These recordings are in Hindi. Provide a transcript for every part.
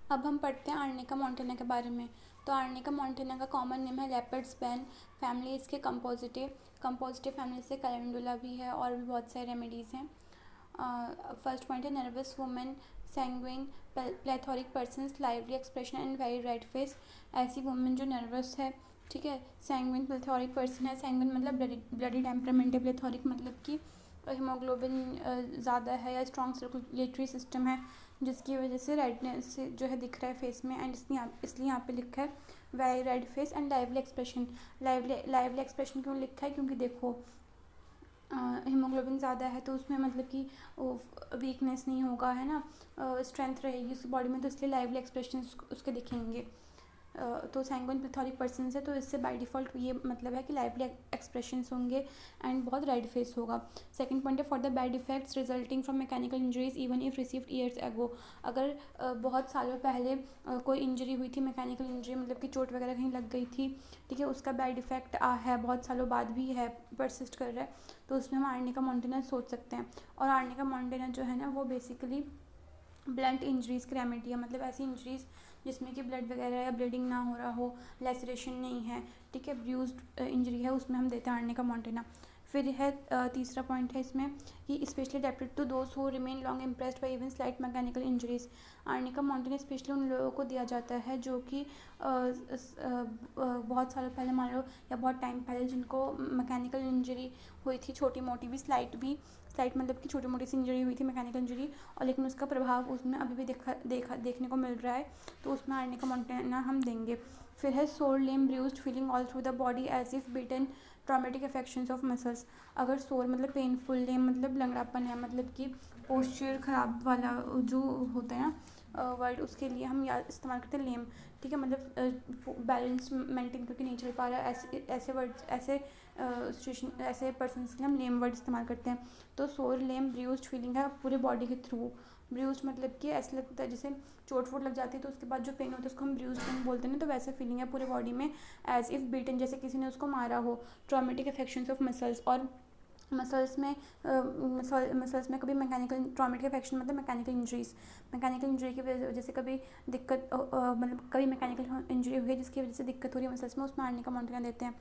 अब हम पढ़ते हैं आर्निका मोंटेना के बारे में। तो आर्निका मोंटेना का कॉमन नेम है लेपर्ड स्पैन। फैमिली इसके कंपोजिटिव कंपोजिटिव फैमिली से कैलेंडुला भी है और भी बहुत सारे रेमेडीज़ हैं। फर्स्ट पॉइंट है nervous women, sanguine, plethoric persons, lively expression and very red face. ऐसी वुमेन जो नर्वस है, ठीक है। सैंग्विन प्लेथोरिक पर्सन है। सैंग्विन मतलब ब्लडी टेम्परामेंट है। प्लेथोरिक मतलब कि हीमोग्लोबिन ज़्यादा है या स्ट्रॉन्ग सर्कुलेटरी सिस्टम है, जिसकी वजह से रेडनेस जो है दिख रहा है फेस में। एंड इसलिए यहाँ पे लिखा है very red face and lively expression. Lively expression क्यों लिखा है? क्योंकि देखो हीमोग्लोबिन ज़्यादा है तो उसमें मतलब कि वीकनेस नहीं होगा, है ना, स्ट्रेंथ रहेगी उसकी बॉडी में, तो इसलिए लाइवली एक्सप्रेशन उसके दिखेंगे। तो सैंगुइन प्लेथोरिक पर्सन है तो इससे बाय डिफ़ॉल्ट ये मतलब है कि लाइवली एक्सप्रेशंस होंगे एंड बहुत रेड फेस होगा। सेकंड पॉइंट है for the bad effects resulting from mechanical injuries even if received years ago. अगर बहुत सालों पहले कोई इंजरी हुई थी, मैकेनिकल इंजरी मतलब कि चोट वगैरह कहीं लग गई थी, ठीक है, उसका बैड इफेक्ट है बहुत सालों बाद भी है, परसिस्ट कर रहा है, तो उसमें हम आर्निका मोंटेना सोच सकते हैं। और आर्निका मोंटेना जो है ना वो बेसिकली ब्लंट इंजरीज़ की रेमेडी है, मतलब ऐसी इंजरीज़ जिसमें कि ब्लड वगैरह या ब्लीडिंग ना हो रहा हो, लेसरेशन नहीं है, ठीक है, ब्रूज्ड इंजरी है, उसमें हम देते हैं आर्निका मोंटेना। फिर है तीसरा पॉइंट है इसमें कि specially adapted to those who remain long impressed by even slight mechanical injuries. Arnica montana specially उन लोगों को दिया जाता है जो कि बहुत सालों पहले मान लो या बहुत टाइम पहले जिनको मैकेनिकल इंजरी हुई थी, छोटी मोटी भी, स्लाइट मतलब कि छोटी मोटी सी इंजरी हुई थी मैकेनिकल इंजरी, और लेकिन उसका प्रभाव उसमें अभी भी देखने को मिल रहा है, तो उसमें आर्निका मोंटेना हम देंगे। फिर है sore lame bruised feeling all through the body as if beaten, traumatic affections of muscles. अगर सोर मतलब पेनफुल, लेम मतलब लंगड़ापन है, मतलब कि पोस्चर ख़राब वाला जो होता है ना वर्ड, उसके लिए हम याद इस्तेमाल करते हैं लेम, ठीक है, मतलब बैलेंस मेंटेन करके नहीं चल पा रहा है, ऐसे वर्ड्स, ऐसे सिचुएशन, ऐसे पर्सन के लिए हम लेम वर्ड इस्तेमाल करते हैं। तो सोर लेम ब्रूज्ड फीलिंग है पूरे बॉडी के थ्रू। ब्रूज्ड मतलब कि ऐसे लगता है जैसे चोट वोट लग जाती है तो उसके बाद जो पेन होता है उसको हम ब्रूज्ड पेन बोलते हैं ना, तो वैसे फीलिंग है पूरे बॉडी में, एज इफ बीटन, जैसे किसी ने उसको मारा हो। ट्रॉमेटिक अफेक्शंस ऑफ मसल्स, और मसल्स में कभी मैकेनिकल ट्रॉमेटिक अफेक्शन मतलब मैकेनिकल इंजरी की वजह से कभी दिक्कत, मतलब कभी मैकेनिकल इंजरी हुई है जिसकी वजह से दिक्कत हो रही है मसल्स में, उसमें आर्निका मोंटेना देते हैं।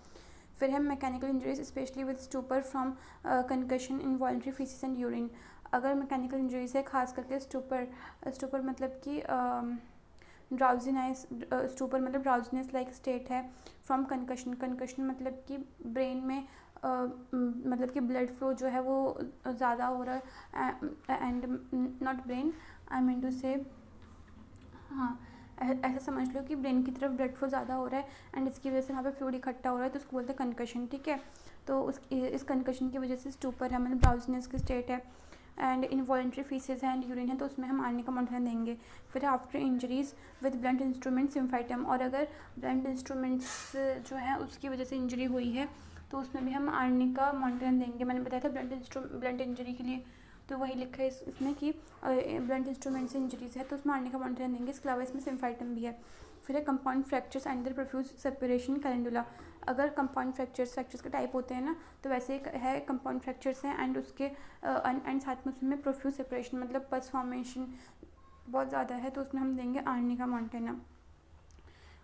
फिर हम mechanical injuries specially with stupor from concussion, involuntary faeces and urine. अगर मैकेनिकल इंजरीज है खास करके स्टूपर मतलब कि ड्राउजीनेस, स्टूपर मतलब ड्राउजीनेस लाइक स्टेट है। फ्रॉम कंकशन मतलब कि ब्रेन में मतलब कि ब्लड फ्लो जो है वो ज़्यादा हो रहा है, and not brain, I mean to say, हाँ, ऐसा समझ लो कि ब्रेन की तरफ ब्लड फ्लो ज़्यादा हो रहा है एंड इसकी वजह से वहाँ पे फ्लूइड इकट्ठा हो रहा है, तो उसको बोलते हैं कंकशन, ठीक है। तो इस कंकशन की वजह से स्टूपर है, मतलब ड्राउजीनेस की स्टेट है, एंड इनवॉलेंट्री फीसेस है एंड यूरिन है, तो उसमें हम आर्निका मोंटेना देंगे। फिर after injuries with blunt instrument symphytum, और अगर ब्लंट इंस्ट्रूमेंट्स जो है उसकी वजह से इंजरी हुई है तो उसमें भी हम आर्निका मोंटेना देंगे। मैंने बताया था ब्लंट इंजरी के लिए, तो वही लिखा है इसमें कि ब्लंट इंस्ट्रूमेंट से इंजरीज है तो उसमें आर्निका मोंटेना देंगे। इसके अलावा इसमें सिम्फाइटम भी है। फिर है compound fractures and there profuse separation calendula. अगर कंपाउंड फ्रैक्चर्स के टाइप होते हैं ना, तो वैसे एक है कंपाउंड फ्रैक्चर्स हैं एंड उसके एंड साथ में उसमें प्रोफ्यूज सेपरेशन मतलब पस फॉर्मेशन बहुत ज़्यादा है, तो उसमें हम देंगे आर्निका मोंटेना।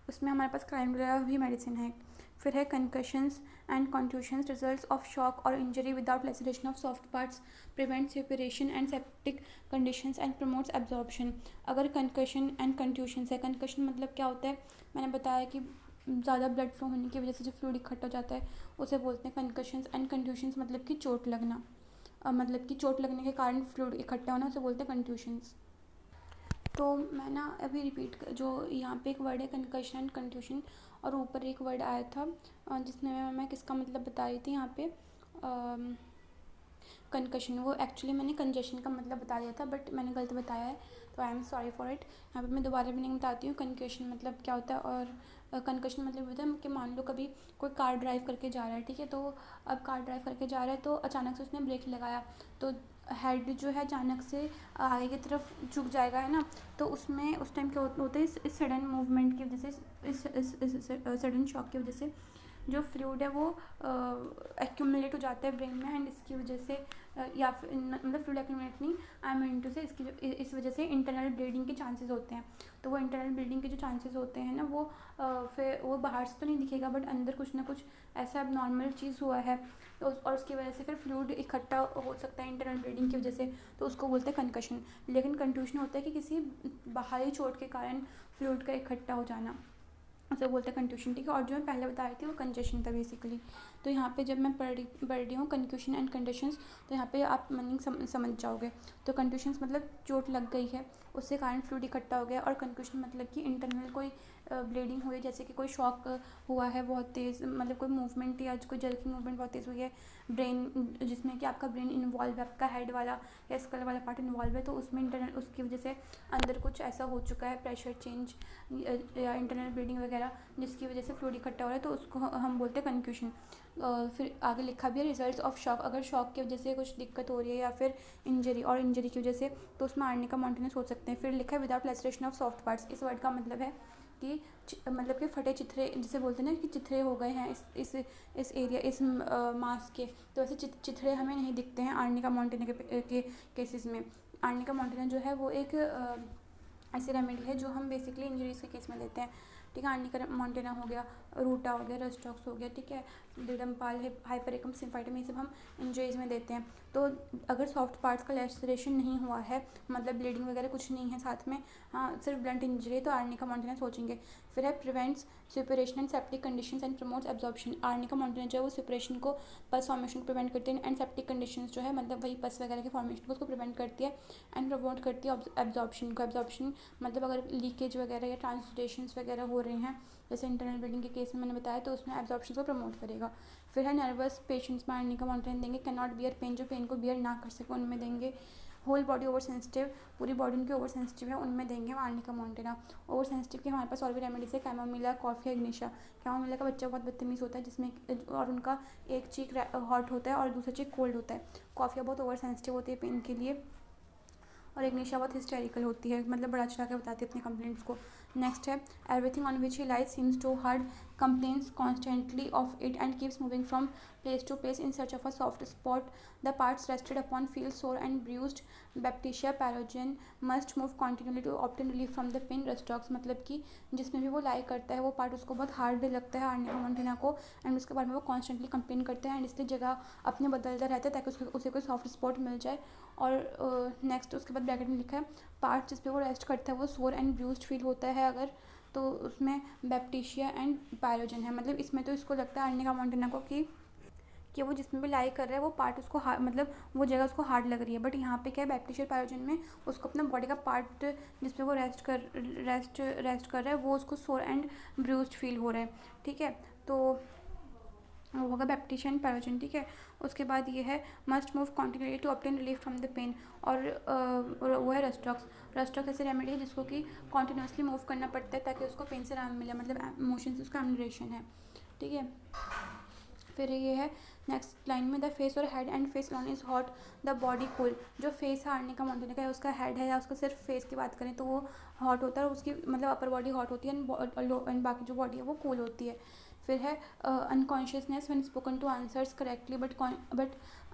उसमें हमारे पास कैलेंडुला भी मेडिसिन है। फिर है कंकशंस एंड कॉन्ट्यूशंस रिजल्ट्स ऑफ शॉक और injury without laceration of soft parts, prevent separation and septic conditions and promotes absorption. अगर कंकशन एंड कंट्यूशंस है, कंकशन मतलब क्या होता है, मैंने बताया कि ज़्यादा ब्लड फ्लो होने की वजह से जो फ्लूइड इकट्ठा हो जाता है उसे बोलते हैं कंकशंस, एंड कंट्यूशंस मतलब कि चोट लगना, मतलब कि चोट लगने के कारण फ्लूइड इकट्ठा होना, उसे बोलते हैं कंट्यूशंस। तो मैं ना अभी रिपीट जो यहाँ पे एक वर्ड है कंकशन एंड कंट्यूशन, और ऊपर एक वर्ड आया था जिसमें मैं किसका मतलब बता रही थी यहाँ पे कंकशन, वो एक्चुअली मैंने कंजेशन का मतलब बता दिया था बट मैंने गलत बताया है, तो I am sorry for it. यहाँ पे मैं दोबारा भी नहीं बताती हूँ कंकशन मतलब क्या होता है। और कंकशन मतलब होता है कि मान लो कभी कोई कार ड्राइव करके जा रहा है, ठीक है, तो अब कार ड्राइव करके जा रहा है तो अचानक से उसने ब्रेक लगाया, तो हेड जो है अचानक से आगे की तरफ झुक जाएगा, है ना, तो उसमें उस टाइम क्या होता है, इस सडन मूवमेंट की वजह से, इस सडन शॉक की वजह से जो फ्लूइड है वो एक्यूमुलेट हो जाता है ब्रेन में, एंड इसकी वजह से या फिर मतलब फ्लूइड एक्यूमुलेट नहीं, आई एम इनटू से इसकी इस वजह से इंटरनल ब्लीडिंग के चांसेस होते हैं। तो वो इंटरनल ब्लीडिंग के जो चांसेस होते हैं ना वो फिर वो बाहर से तो नहीं दिखेगा, बट अंदर कुछ ना कुछ ऐसा नॉर्मल चीज़ हुआ है तो और उसकी वजह से फिर फ्लूइड इकट्ठा हो सकता है इंटरनल ब्लीडिंग की वजह से, तो उसको बोलते हैं कंकशन। लेकिन कंट्यूशन होता है कि किसी बाहरी चोट के कारण फ्लूइड का इकट्ठा हो जाना, उसे बोलते हैं कंट्यूशन, ठीक है। और जो मैं पहले बता रही थी वो कंजेशन था बेसिकली। तो यहाँ पे जब मैं पढ़ रही हूँ कंक्यूशन एंड कंडीशंस, तो यहाँ पे आप मीनिंग समझ जाओगे। तो कंट्यूशंस मतलब चोट लग गई है उसके कारण फ्लूइड इकट्ठा हो गया, और कंक्यूशन मतलब कि इंटरनल कोई ब्लीडिंग हुई है, जैसे कि कोई शॉक हुआ है बहुत तेज़, मतलब कोई मूवमेंट या कोई जर्किंग मूवमेंट बहुत तेज़ हुई है ब्रेन, जिसमें कि आपका ब्रेन इन्वॉल्व है, आपका हेड वाला या स्कल वाला पार्ट इन्वॉल्व है, तो उसमें इंटरनल उसकी वजह से अंदर कुछ ऐसा हो चुका है, प्रेशर चेंज या इंटरनल ब्लीडिंग वगैरह, जिसकी वजह से फ्लूइड इकट्ठा हो रहा है, तो उसको हम बोलते हैं कंक्यूशन। फिर आगे लिखा भी है रिजल्ट्स ऑफ शॉक, अगर शॉक की वजह से कुछ दिक्कत हो रही है या फिर इंजरी, और इंजरी की वजह से, तो उसमें आर्निका मोंटानेस हो सकते हैं। फिर लिखा है without laceration of soft parts, इस वर्ड का मतलब है कि मतलब कि फटे चिथरे, जिसे बोलते हैं ना कि चिथरे हो गए हैं इस एरिया, इस मांस के, तो ऐसे चिथरे हमें नहीं दिखते हैं आर्निका मोंटाना के केसेस में। आर्निका मोंटाना जो है वो एक ऐसी रेमेडी है जो हम बेसिकली इंजरीज के केस में देते हैं, ठीक है। आर्निका मोंटाना हो गया, रूटा हो गया, रस्टॉक्स हो गया, ठीक है, लिडम्पाल, हाइपरेकम सिम्फाइटम, ये सब हम इंजरीज में देते हैं। तो अगर सॉफ्ट पार्ट्स का लैसरेशन नहीं हुआ है, मतलब ब्लीडिंग वगैरह कुछ नहीं है साथ में, हाँ सिर्फ ब्लंट इंजरी है, तो आर्निका मोंटाना सोचेंगे। फिर है prevents suppuration and septic conditions and promotes absorption, arnica Montana जो है वो सुपरेशन को, पस फॉर्मेशन को प्रिवेंट करते हैं, एंड सेप्टिक कंडीशंस जो है मतलब वही पस वगैरह के फॉर्मेशन को उसको प्रिवेंट करती है, एंड प्रमोट करती है एब्जॉर्प्शन को। एब्जॉर्प्शन मतलब अगर लीकेज वगैरह या ट्रांसलेशंस वगैरह हो रहे हैं, जैसे इंटरनल ब्लीडिंग के केस में मैंने बताया, तो उसमें एब्जॉर्प्शन को प्रमोट करेगा। फिर है नर्वस पेशेंट्स में आर्निका मोंटाना देंगे। कैन नॉट बियर पेन, जो पेन को बियर ना कर सके उनमें देंगे। होल बॉडी ओवर सेंसिटिव, पूरी बॉडी उनकी ओवर सेंसिटिव है, उनमें देंगे आर्निका मोंटाना। ओवर सेंसिटिव के हमारे पास और भी रेमेडीज है, कैमोमिला, कॉफी, इग्निशा। कैमोमिला का बच्चा बहुत बदतमीज़ होता है, जिसमें और उनका एक चीक हॉट होता है और दूसरा चीक कोल्ड होता है। कॉफिया बहुत ओवर सेंसिटिव होती है पेन के लिए, और इग्निशा बहुत हिस्टेरिकल होती है, मतलब बड़ा चला के बताती है अपने कंप्लेंट्स को। नेक्स्ट है everything on which he lies seems too hard, complains constantly of it and keeps moving from place to place in search of a soft spot. The parts rested upon feel sore and bruised. Baptisia parogen must move continually to obtain relief from the pain. Restocks मतलब कि जिसमें भी वो लाई करता है वो पार्ट उसको बहुत हार्ड लगता है आर्निका मोंटाना को, एंड उसके बाद में वो कॉन्स्टेंटली कंप्लेन करते हैं, एंड इसलिए जगह अपने बदलता रहता है ताकि उसे कोई सॉफ्ट स्पॉट मिल जाए। और नेक्स्ट उसके बाद ब्रैकेट में लिखा है पार्ट जिस पे वो रेस्ट करता है वो सोर एंड ब्रूस्ड फील होता है अगर, तो उसमें बैप्टिशिया एंड पायरोजन है। मतलब इसमें तो इसको लगता है आर्निका मोंटाना को कि वो जिसमें भी लाई कर रहा है वो पार्ट उसको मतलब वो जगह उसको हार्ड लग रही है, बट यहाँ पे क्या है बैप्टिशिया पायरोजन में उसको अपना बॉडी का पार्ट जिस पे वो रेस्ट कर रहा है वो उसको सोर एंड ब्रूस्ड फील हो रहा है, ठीक है। तो वो होगा बैप्टिशिया एंड पायरोजन, ठीक है। उसके बाद ये है must move continuously to obtain relief from the pain, और वो है रस्टॉक्स। रस्टॉक्स ऐसी रेमेडी है जिसको कि कॉन्टिन्यूसली मूव करना पड़ता है ताकि उसको पेन से आराम मिले, मतलब मोशन से उसका एम्यूलेशन है, ठीक है। फिर ये है नेक्स्ट लाइन में द फेस और head and face alone is hot, the body cool. जो फेस है आर्निका मोंटाना का है, उसका हेड है या उसका सिर्फ फेस की बात करें तो वो हॉट होता है, और उसकी मतलब अपर बॉडी हॉट होती है एंड बाकी जो बॉडी है वो कूल होती है। फिर है unconsciousness when spoken to answers correctly but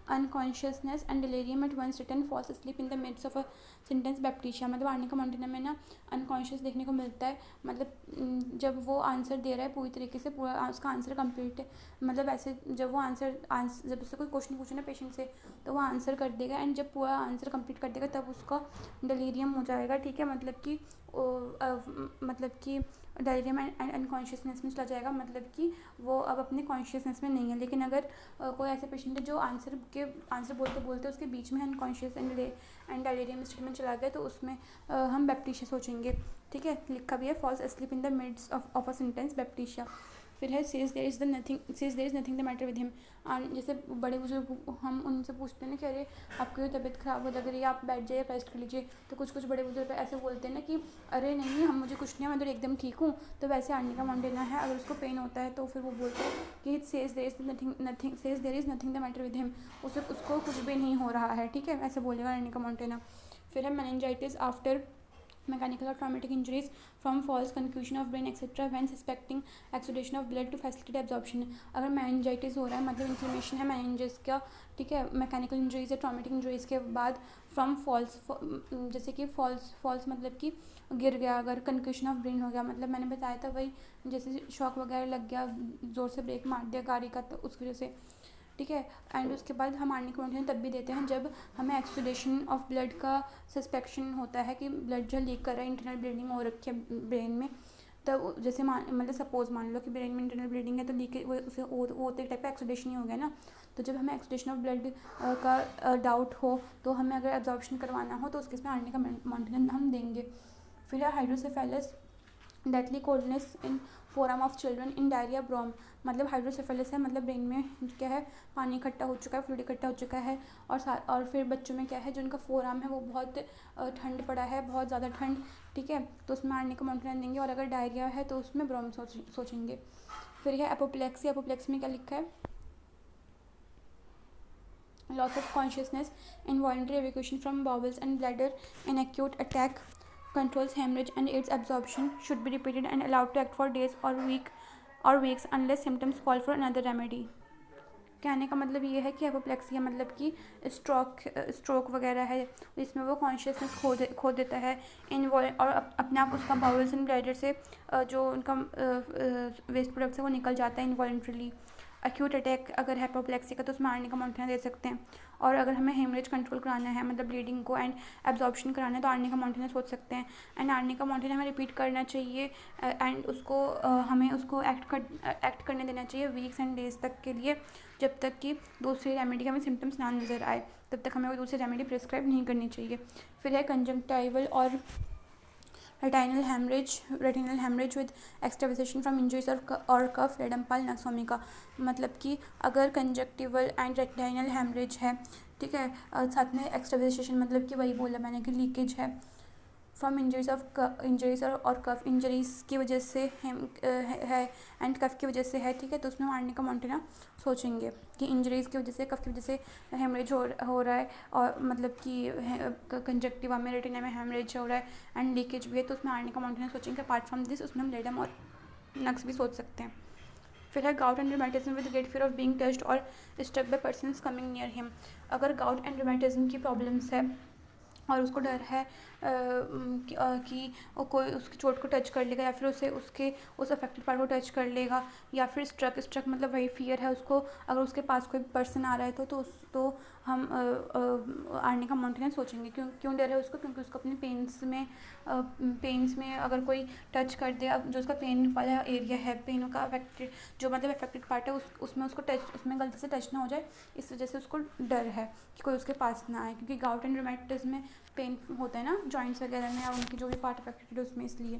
unconsciousness and delirium at once return falls sleep in the midst of a sentence baptisia. मतलब आर्निका मोंटाना में ना अनकॉन्शियस देखने को मिलता है, मतलब जब वो आंसर दे रहा है पूरी तरीके से पूरा उसका आंसर कंप्लीट है, मतलब ऐसे जब वो आंसर जब उससे कोई क्वेश्चन पूछे ना पेशेंट से तो वो आंसर कर देगा, एंड जब पूरा आंसर कंप्लीट कर देगा तब उसका डिलीरियम हो जाएगा, ठीक है। मतलब कि डिलीरियम एंड अनकॉन्शियसनेस में चला जाएगा, मतलब कि वो अब अपने कॉन्शियसनेस में नहीं है। लेकिन अगर कोई ऐसे पेशेंट है जो आंसर बोलते बोलते उसके बीच में अनकॉन्शियस एंड डिलीरियम स्टेट में चला गया, तो उसमें हम बैप्टिशिया सोचेंगे, ठीक है। लिखा भी है falls asleep in the midst of a sentence baptisia. फिर है says there is nothing the matter with him. जैसे बड़े बुजुर्ग हम उनसे पूछते हैं ना कि अरे आपकी तो तबीयत ख़राब हो लग रही है, आप बैठ जाइए रेस्ट कर लीजिए, तो कुछ बड़े बुजुर्ग ऐसे बोलते हैं ना कि अरे नहीं हम मुझे कुछ नहीं है, मैं तो एकदम ठीक हूँ। तो वैसे आर्निका मोंटाना है, अगर उसको पेन होता है तो फिर वो बोलते हैं कि says there is nothing the matter with him, उसको कुछ भी नहीं हो रहा है, ठीक है, ऐसे बोलेगा आर्निका मोंटाना। फिर है meningitis after mechanical or traumatic injuries from falls, concussion of brain etc. when suspecting exudation of blood to facilitate absorption. अगर meningitis हो रहा है मतलब inflammation है meninges का, ठीक है, मैकेनिकल इंजरीज या ट्रॉमेटिक इंजरीज के बाद फ्रॉम फॉल्स, जैसे कि फॉल्स मतलब कि गिर गया, अगर कंक्यूशन ऑफ ब्रेन हो गया मतलब मैंने बताया था वही, जैसे शॉक वगैरह लग गया, ज़ोर से ब्रेक मार दिया गाड़ी का तो उस वजह से, ठीक है। एंड उसके बाद हम आर्निक मॉनिटरिंग तब भी देते हैं जब हमें एक्सुडेशन ऑफ ब्लड का सस्पेक्शन होता है कि ब्लड जो लीक कर रहा है, इंटरनल ब्लीडिंग हो रखी है ब्रेन में, तब जैसे मतलब सपोज मान लो कि ब्रेन में इंटरनल ब्लीडिंग है तो लीक उसे होते टाइप का एक्सुडेशन ही हो गया ना। तो जब हमें एक्सुडेशन ऑफ ब्लड का डाउट हो तो हमें अगर एब्जॉर्प्शन करवाना हो तो उसके इसमें आर्निक मॉनिटरिंग हम देंगे। फिर है hydrocephalus, deathly coldness in forearm of children in diarrhoea brom, मतलब हाइड्रोसेफेलस है मतलब ब्रेन में क्या है, पानी इकट्ठा हो चुका है, फ्लूइड इकट्ठा हो चुका है, और फिर बच्चों में क्या है, जो उनका फोरआर्म है वो बहुत ठंड पड़ा है, बहुत ज़्यादा ठंड, ठीक है, तो उसमें आर्निक मॉनिटरिंग देंगे। और अगर डायरिया है तो उसमें ब्रोम सोचेंगे। फिर है एपोप्लेक्सी, एपोप्लेक्सी में क्या लिखा है, loss of consciousness, involuntary evacuation from bowels and bladder in acute attack, controls hemorrhage and aids absorption, should be repeated and allowed to act for days or weeks unless symptoms call for another remedy। कहने का मतलब ये है कि एपोप्लेक्सिया मतलब कि स्ट्रोक वगैरह है जिसमें वो कॉन्शियसनेस खो देता है, और अपने आप उसका बाउल्स एंड ब्लैडर से जो उनका वेस्ट प्रोडक्ट्स है वो निकल जाता है इनवॉलंटरीली। एक्यूट अटैक अगर है एपोप्लेक्सी का तो उसमें आर्निक मॉनिटरिंग दे सकते हैं। और अगर हमें हेमरेज कंट्रोल कराना है मतलब ब्लीडिंग को एंड एब्जॉर्प्शन कराना है तो आर्निक मॉनिटरिंग सोच सकते हैं। एंड आर्निक मॉनिटरिंग हमें रिपीट करना चाहिए एंड उसको हमें उसको एक्ट करने देना चाहिए वीक्स एंड डेज तक के लिए, जब तक कि दूसरी रेमेडी के हमें सिम्टम्स ना नज़र आए तब तक हमें वो दूसरी रेमेडी प्रिस्क्राइब नहीं करनी चाहिए। फिर है कंजंक्टाइवल और retinal haemorrhage with extravasation from injuries or cough रेडम्पाल nux vomica, मतलब कि अगर कंजक्टिवल एंड रेटिनल हेमरेज है, ठीक है, साथ में एक्सट्रावेसेशन मतलब कि वही बोला मैंने कि लीकेज है from injuries or cough injuries की वजह से है एंड कफ की वजह से है, ठीक है, तो उसमें आर्निक मॉनिटरिंग सोचेंगे कि इंजरीज़ की वजह से कफ की वजह से हेमरेज हो रहा है और मतलब कि कंजक्टिवा में रेटिना में हेमरेज हो रहा है एंड लीकेज भी है, तो उसमें आर्निक मॉनिटरिंग सोचेंगे। अपार्ट फ्रॉम दिस उसमें हम लेडम और नक्स भी सोच सकते हैं। फिर है gout and rheumatism with great fear of being touched or struck by persons coming near him, अगर गाउट एंड रूमेटिज्म की प्रॉब्लम्स है और उसको डर है कि कोई उसकी चोट को टच कर लेगा या फिर उस अफेक्टेड पार्ट को टच कर लेगा, या फिर स्ट्रक मतलब वही फियर है उसको, अगर उसके पास कोई पर्सन आ रहा है तो हम आर्निक मॉनिटरिंग सोचेंगे। क्यों डर है उसको, क्योंकि उसको अपने पेन्स में अगर कोई टच कर दे, अब जो उसका पेन वाला एरिया है, पेन का अफेक्टेड पार्ट है उसमें उसमें गलती से टच ना हो जाए, इस वजह से उसको डर है कि कोई उसके पास ना आए, क्योंकि गाउट एंड रूमेटिज्म में पेन होता है ना जॉइंट्स वगैरह में, और उनकी जो भी पार्ट अफेक्टेड है उसमें, इसलिए।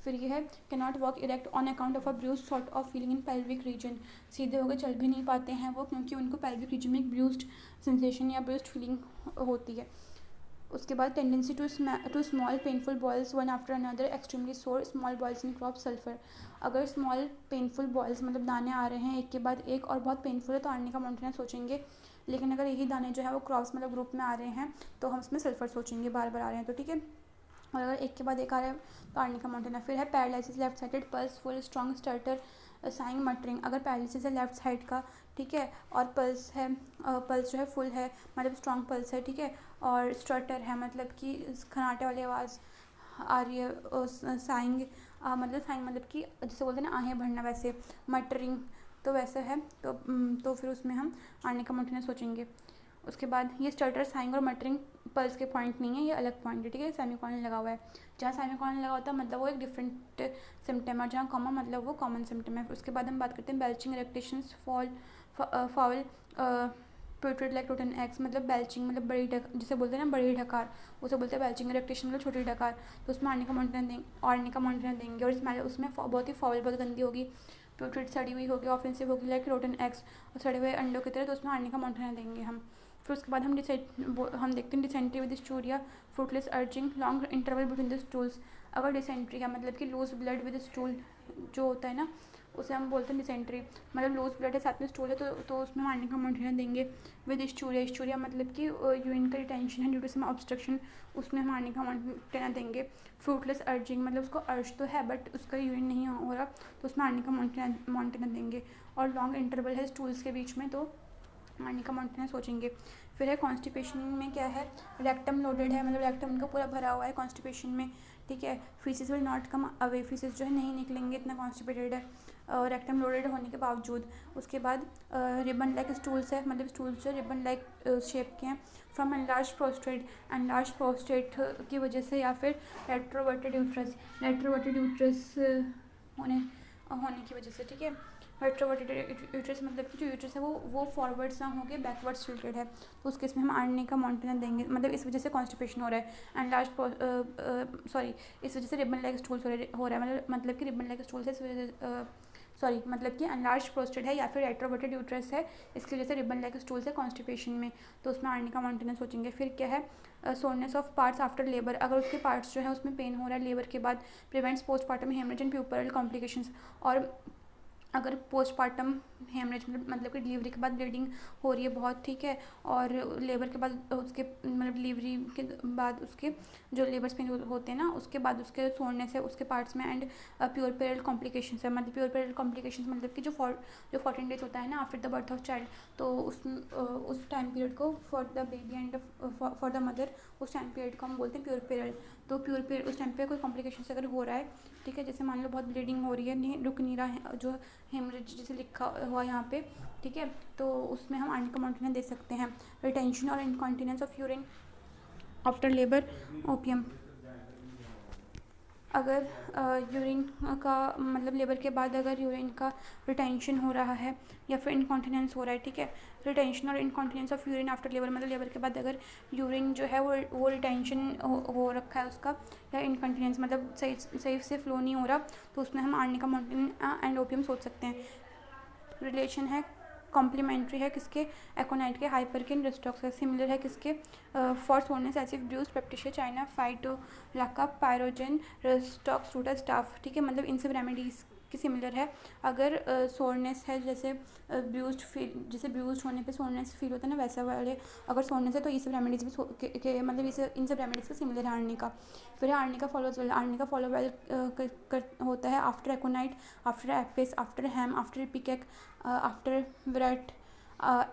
फिर ये है can not walk erect on account of a bruise sort of feeling in pelvic region, सीधे होकर चल भी नहीं पाते हैं वो क्योंकि उनको पेल्विक रीजन में एक ब्रूज्ड सेंसेशन या ब्रूज्ड फीलिंग होती है। उसके बाद tendency to small painful boils one after another extremely sore small boils in crop sulphur, अगर स्मॉल पेनफुल बॉयल्स मतलब दाने आ रहे हैं एक के बाद एक और बहुत पेनफुल है तो आर्निक मॉनिटरिंग सोचेंगे, लेकिन अगर यही दाने जो है वो क्रॉप्स मतलब ग्रुप में आ रहे हैं तो हम उसमें सल्फर सोचेंगे, बार बार आ रहे हैं तो, ठीक है, और अगर एक के बाद एक आ रहा है तो आर्निक मॉनिटरिंग। फिर है paralysis left sided pulse full strong starter saying muttering, अगर पैरालिसिस है लेफ्ट साइड का, ठीक है, और पल्स जो है फुल है मतलब स्ट्रॉन्ग पल्स है, ठीक है, और स्टर्टर है मतलब कि खनाटे वाली आवाज़ आ रही है, साइंग मतलब कि जैसे बोलते हैं ना आहें भरना, वैसे मटरिंग तो वैसे है, तो फिर उसमें हम आर्निक मॉनिटरिंग सोचेंगे। उसके बाद ये स्टर्टर साइंग और मटरिंग पल्स के पॉइंट नहीं है, ये अलग पॉइंट है, ठीक है, सेमीकोलन लगा हुआ है, जहाँ सेमीकोलन लगा होता है मतलब वो एक डिफरेंट सिम्टम है, जहाँ कॉमन मतलब वो कॉमन सिम्टम है। उसके बाद हम बात करते हैं belching eructations foul putrid like rotten eggs, मतलब बेल्चिंग मतलब बड़ी जिसे बोलते हैं ना बड़ी डकार, उसे बोलते हैं बेल्चिंग इरेक्टेशन मतलब छोटी डकार, तो उसमें आर्निक मॉनिटरिंग देंगे और स्मेल उसमें बहुत ही फाउल बहुत गंदी होगी, प्यूट्रेड सड़ी हुई होगी, ऑफेंसिव होगी लाइक रोटन एग्स और सड़े हुए अंडों की तरह, तो उसमें आर्निक मॉनिटरिंग देंगे हम। फिर उसके बाद हम देखते हैं dysentery with ischuria fruitless urging long interval between the stools, अगर डिसेंट्री है मतलब कि लूज ब्लड विद स्टूल जो होता है ना, उसे हम बोलते हैं डिसेंट्री, मतलब लूज ब्लड है साथ में स्टूल है, तो उसमें हम आर्निका मोंटेना देंगे। विद स्टूरिया, स्टूरिया मतलब कि यूरिन का रिटेंशन है ड्यू टू सम ऑब्स्ट्रक्शन, उसमें हम आर्निका मोंटेना देंगे। फ्रूटलेस अर्जिंग मतलब उसको अर्ज तो है बट उसका यूरिन नहीं हो रहा, तो उसमें आर्निका मोंटेना देंगे। और लॉन्ग इंटरवल है स्टूल्स के बीच में, तो आर्निका मोंटेना सोचेंगे। फिर है कॉन्स्टिपेशन में क्या है, रेक्टम लोडेड है, मतलब रेक्टम उनका पूरा भरा हुआ है कॉन्स्टिपेशन में, ठीक है। Faeces will not come away, faeces जो है नहीं निकलेंगे, इतना कॉन्स्टिपेटेड है रेक्टम लोडेड होने के बावजूद। उसके बाद रिबन लाइक स्टूल्स है, मतलब स्टूल्स जो रिबन लाइक शेप के हैं। From enlarge prostate, enlarge prostate की वजह से, या फिर रेट्रोवर्टेड यूट्रस, रेट्रोवर्टेड यूट्रस होने की वजह से, ठीक है। रेट्रोवर्टेड यूट्रस मतलब कि जो यूट्रस है वो फॉरवर्ड्स ना होकर बैकवर्ड्स टिल्टेड है, तो उस केस में हम आर्निका मोंटेना देंगे, मतलब इस वजह से कॉन्स्टिपेशन हो रहा है। एंड लार्ज इस वजह से रिबन लाइक स्टूल हो रहा है, मतलब कि रिबन लाइक स्टूल से इस वजह से मतलब कि एनलार्ज प्रोस्टेट है या फिर रेट्रोवर्टेड यूट्रस है, इसकी वजह से रिबन लाइक स्टूल से कॉन्स्टिपेशन में, तो उसमें आर्निका मोंटेना सोचेंगे। फिर क्या है soreness of parts after labour, अगर उसके पार्ट्स जो है उसमें पेन हो रहा है लेबर के बाद, prevents postmortem haemorrhage and puerperal complications, और अगर पोस्टमार्टम हेमरेज मतलब कि डिलीवरी के बाद ब्लीडिंग हो रही है बहुत, ठीक है, और लेबर के बाद उसके मतलब डिलीवरी के बाद उसके जो लेबर्स पेन होते हैं ना, उसके बाद उसके सोरनेस है उसके पार्ट्स में, एंड प्योरपेरल कॉम्प्लिकेशंस है, मतलब प्योरपेरल कॉम्प्लिकेशंस मतलब कि जो 14 डेज होता है ना after the birth of child, तो उस टाइम पीरियड को for the baby and for the mother, उस टाइम पीरियड को हम बोलते हैं प्योरपेरल। तो प्योरपेरल उस टाइम पे कोई कॉम्प्लिकेशंस अगर हो रहा है, ठीक है, जैसे मान लो बहुत ब्लीडिंग हो रही है, नहीं रुक नहीं रहा है, जो हेमरेज जैसे लिखा हुआ यहाँ पे, ठीक है, तो उसमें हम आर्निका मोंटेना दे सकते हैं। रिटेंशन और incontinence of urine after labour opium, अगर यूरिन का मतलब लेबर के बाद अगर यूरिन का रिटेंशन हो रहा है या फिर इनकॉन्टिनेंस हो रहा है, ठीक है, रिटेंशन और incontinence of urine after labour मतलब लेबर के बाद अगर यूरिन जो है वो रिटेंशन हो रखा है उसका, या इनकॉन्टिनेंस मतलब सही से फ्लो नहीं हो रहा, तो उसमें हम आर्निका मोंटेना एंड ओपियम सोच सकते हैं। रिलेशन है कॉम्प्लीमेंट्री है किसके, एकोनाइट के, हाइपरकिन रेस्टॉक्स है। सिमिलर है किसके, for soreness as if bruise baptisia china phytolacca pyrogen rhus tox ruta staph, ठीक है, मतलब इन सब रेमेडीज़ की सिमिलर है। अगर सोरनेस है जैसे ब्रूस्ड होने पे सोरनेस फील होता है ना, वैसा वाले अगर सोरनेस है तो ये सब रेमेडीज़ भी मतलब इन सब रेमेडीज़ का सिमिलर है आर्निका। फिर है आर्निका फॉलो वेल होता है after aconite, after apis, after ham, after ipecac, after verat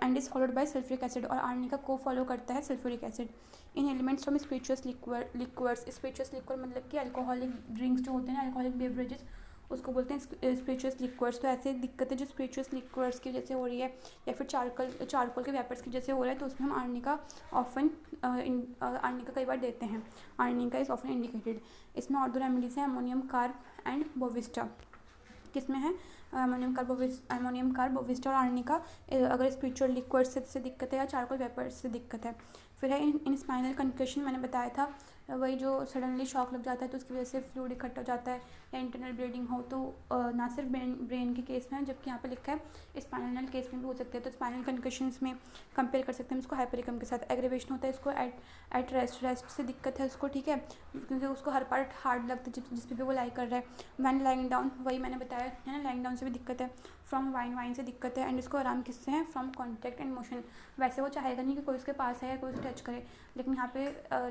and is followed by sulphuric acid, और आर्निका को फॉलो करता है sulphuric acid. In ailments from spirituous liquors, spirituous liquor मतलब कि अल्कोहलिक ड्रिंक्स जो होते हैं ना, अल्कोहलिक बेवरेजेस, उसको बोलते हैं स्पिरिचुअस लिक्वर्स। तो ऐसे दिक्कतें जो स्पिरिचुअस लिक्वर्स की वजह से हो रही है या फिर चारकोल के वेपर्स की वजह से हो रहा है, तो उसमें हम आर्निका आर्निका कई बार देते हैं। Arnica is often indicated. इसमें और दो रेमेडीज हैं, अमोनियम कार्ब एंड बोविस्टा। किसमें है, अमोनियम कार्ब, बोविस्टा और आर्निका अगर स्पिरिचुअल लिक्विड से दिक्कत है या चारकोल वेपर से दिक्कत है। फिर है इन स्पाइनल कंकशन, मैंने बताया था वही जो सडनली शॉक लग जाता है तो उसकी वजह से फ्लूइड इकट्ठा हो जाता है या इंटरनल ब्लीडिंग हो, तो ना सिर्फ ब्रेन के केस में, जबकि यहाँ पे लिखा है स्पाइनल केस में भी हो सकते हैं। तो स्पाइनल कंकशंस में कंपेयर कर सकते हैं इसको हाइपरिकम के साथ। एग्रीवेशन होता है इसको एट रेस्ट से दिक्कत है उसको, ठीक है, क्योंकि उसको हर पार्ट हार्ड लगता है जिस पे भी वो लाई कर रहा है। वैन लाइंग डाउन, वही मैंने बताया है ना, लाइंग डाउन से भी दिक्कत है। फ्रॉम वाइन से दिक्कत है, एंड इसको आराम किससे है, फ्रॉम कॉन्टैक्ट एंड मोशन। वैसे वो चाहेगा नहीं कि कोई उसके पास है या कोई उसे टच करे, लेकिन यहाँ पे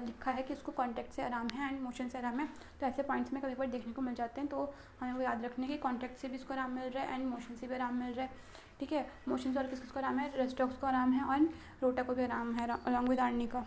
लिखा है कि उसको कॉन्टैक्ट से आराम है एंड मोशन से आराम है। तो ऐसे पॉइंट्स में कभी कभी देखने को मिल जाते हैं, तो हमें वो याद रखने की कॉन्टैक्ट से भी इसको आराम मिल रहा है एंड मोशन से भी आराम मिल रहा है, ठीक है। मोशन से और किसको आराम है, रेस्टॉक्स को आराम है और रोटा को भी आराम है अलॉन्ग विद आर्निका।